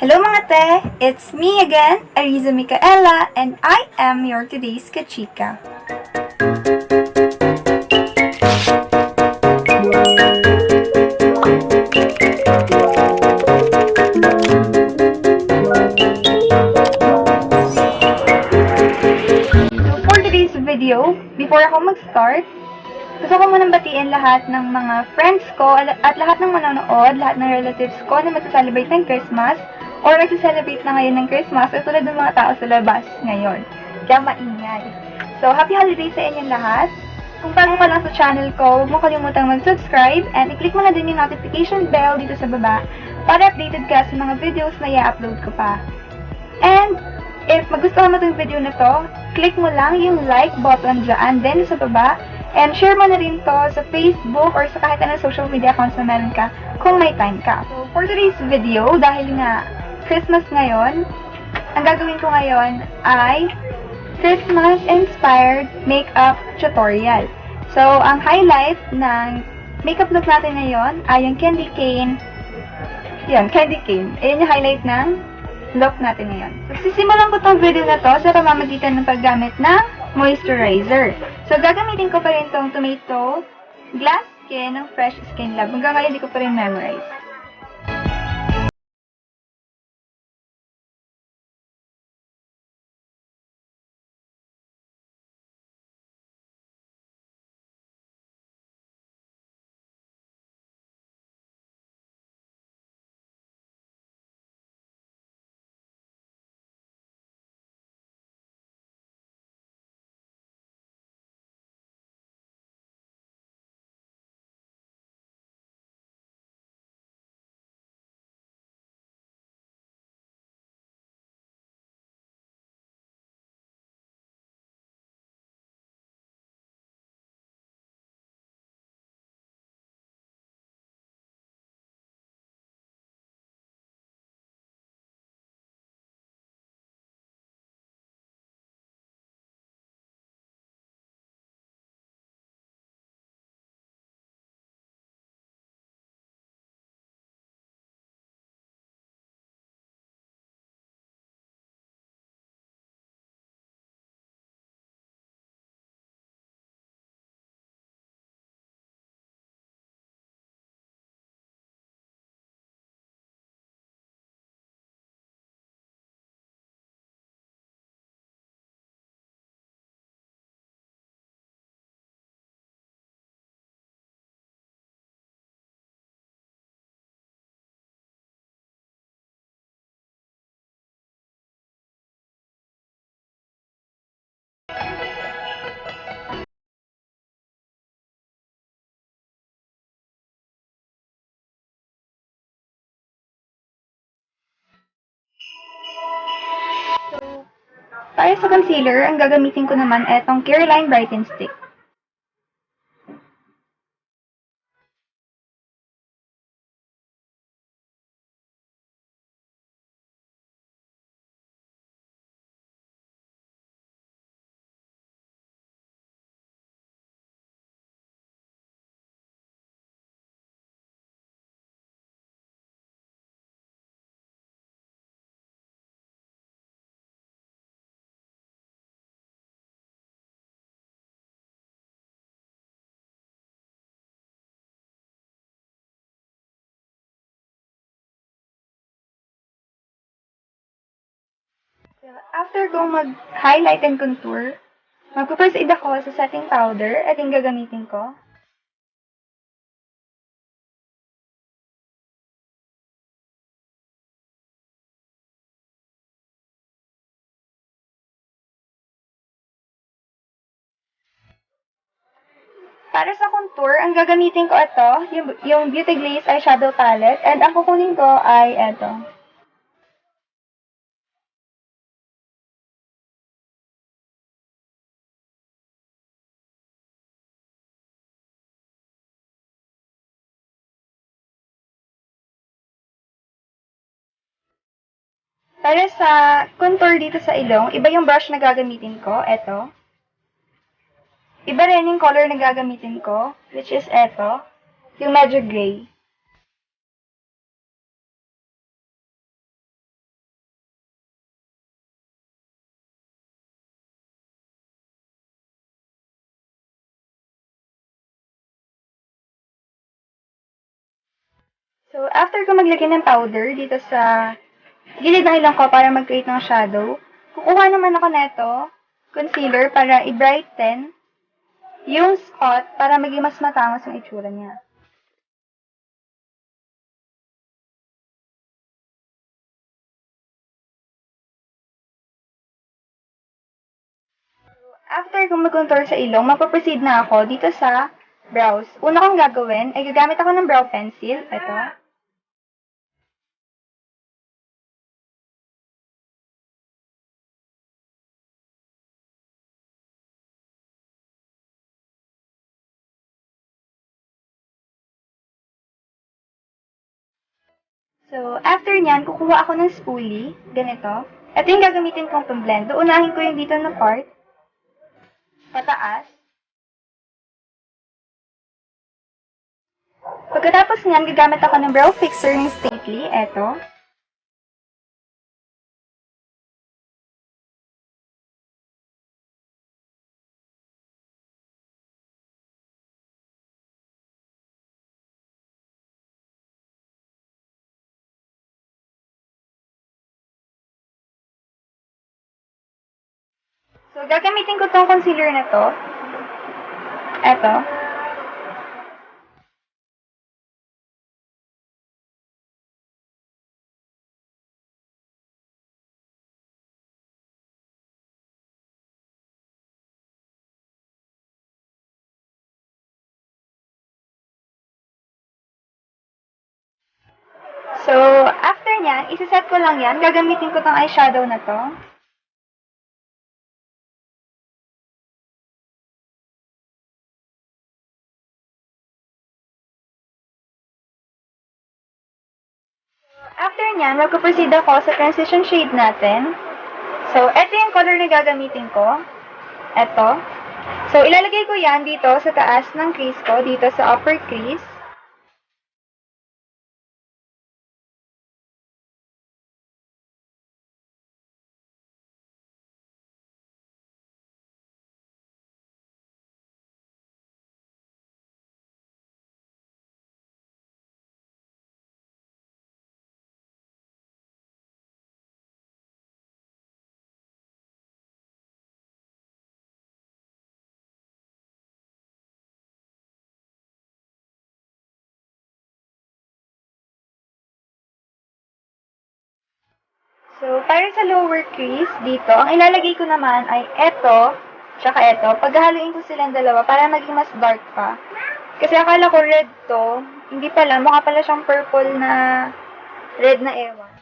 Hello mga te! It's me again, Ariza Micaela, and I am your today's kachika. So for today's video, before ako mag-start, gusto ko munang batiin lahat ng mga friends ko at lahat ng manonood, lahat ng relatives ko na magsa-celebrate ng Christmas or nagsa-celebrate na ngayon ng Christmas at tulad ng mga tao sa labas ngayon. Kaya maingay. So, happy holidays sa inyong lahat. Kung bago ka lang sa channel ko, huwag mo kalimutang mag-subscribe and i-click mo na din yung notification bell dito sa baba para updated ka sa mga videos na i-upload ko pa. And, if magustuhan mo itong video na to, click mo lang yung like button dyan, then sa baba, and share mo na rin to sa Facebook or sa kahit anong social media accounts na meron ka kung may time ka. So, for today's video, dahil nga Christmas ngayon, ang gagawin ko ngayon ay Christmas-inspired makeup tutorial. So, ang highlight ng makeup look natin ngayon ay yung candy cane. Yan, candy cane. Ayan yung highlight ng look natin ngayon. So, sisimulan ko tong video na to sa pamamagitan ng paggamit ng moisturizer. So, gagamitin ko pa rin tong tomato glass skin ng Fresh Skin Lab. Hanggang ngayon, hindi ko pa rin memorize. Para sa concealer, ang gagamitin ko naman etong Careline Brighten Stick. After kong mag-highlight and contour, mag-proceed ako sa setting powder at yung gagamitin ko. Para sa contour, ang gagamitin ko ito, yung Beauty Glaze Eyeshadow Palette, and ang kukunin ko ay ito. Para sa contour dito sa ilong, iba yung brush na gagamitin ko, ito. Iba rin yung color na gagamitin ko, which is ito, yung medyo gray. So, after ko maglagay ng powder dito sa gilid ng ilong ko para mag-create ng shadow, kukuha naman ako neto, concealer para i-brighten yung spot para maging mas matangos yung itsura niya. After ko mag-contour sa ilong, magpaproceed na ako dito sa brows. Una kong gagawin ay gagamit ako ng brow pencil. Ito. So, after nyan, kukuha ako ng spoolie. Ganito. Ito yung gagamitin kong pang-blend. Uunahin ko yung dito na part. Pataas. Pagkatapos nyan, gagamit ako ng brow fixer ng Stately. Ito. So, gagamitin ko tong concealer na to. Ito. So, after nyan, isiset ko lang yan. Gagamitin ko tong eyeshadow na to. After nyan, magpo-proceed ako sa transition shade natin. So, ito yung color na gagamitin ko. Ito. So, ilalagay ko yan dito sa taas ng crease ko, dito sa upper crease. So, para sa lower crease, dito, ang ilalagay ko naman ay eto, tsaka eto. Paghahaluin ko silang dalawa para maging mas dark pa. Kasi akala ko red to, hindi pala, mukha pala siyang purple na red na ewan.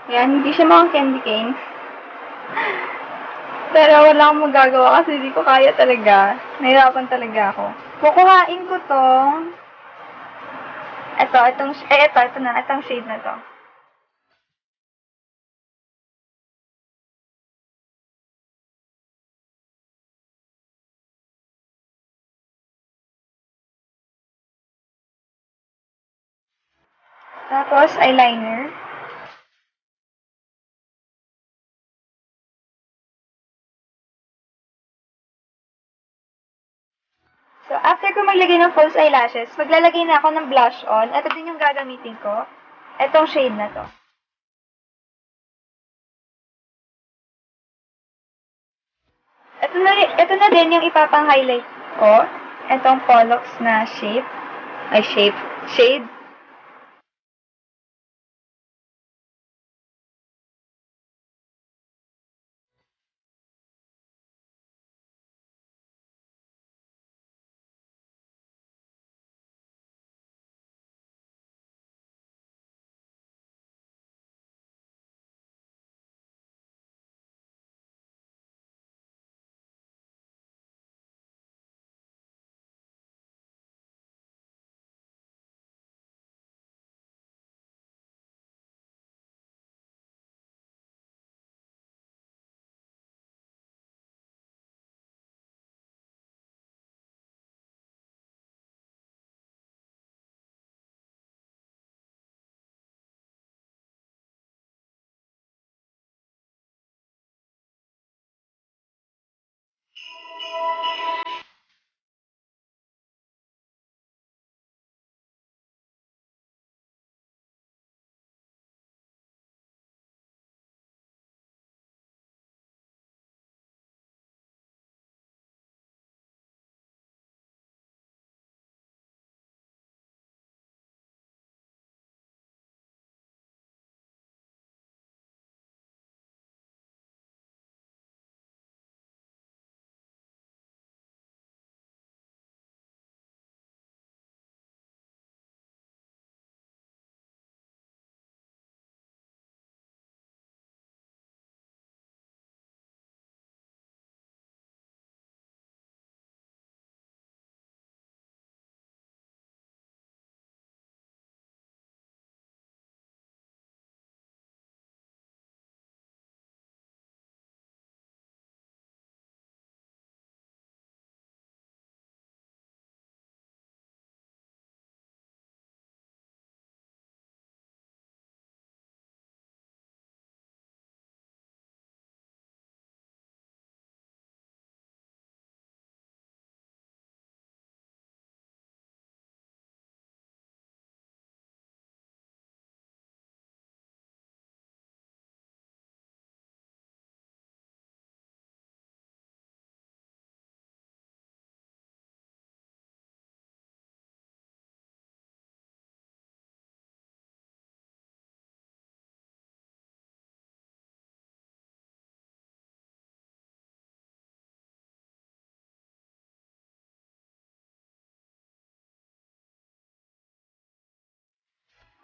Ayan, hindi siya mukhang candy cane. Pero wala akong magagawa kasi hindi ko kaya talaga. Nahirapan talaga ako. Kukuhain ko tong itong shade na to. Tapos, eyeliner. So, after ko maglagay ng false eyelashes, maglalagay na ako ng blush on. Ito din yung gagamitin ko. Itong shade na to. Ito na din yung ipapang-highlight ko. Itong Pollux na shade.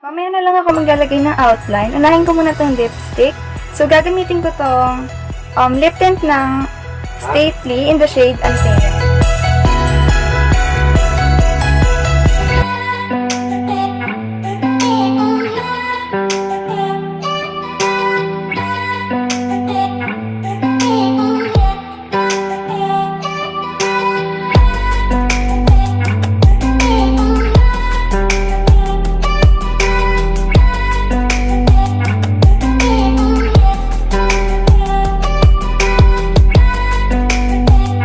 Mamaya na lang ako maglalagay ng outline. Unahin ko muna tong lipstick. So, gagamitin ko tong lip tint ng Stately in the shade Althea.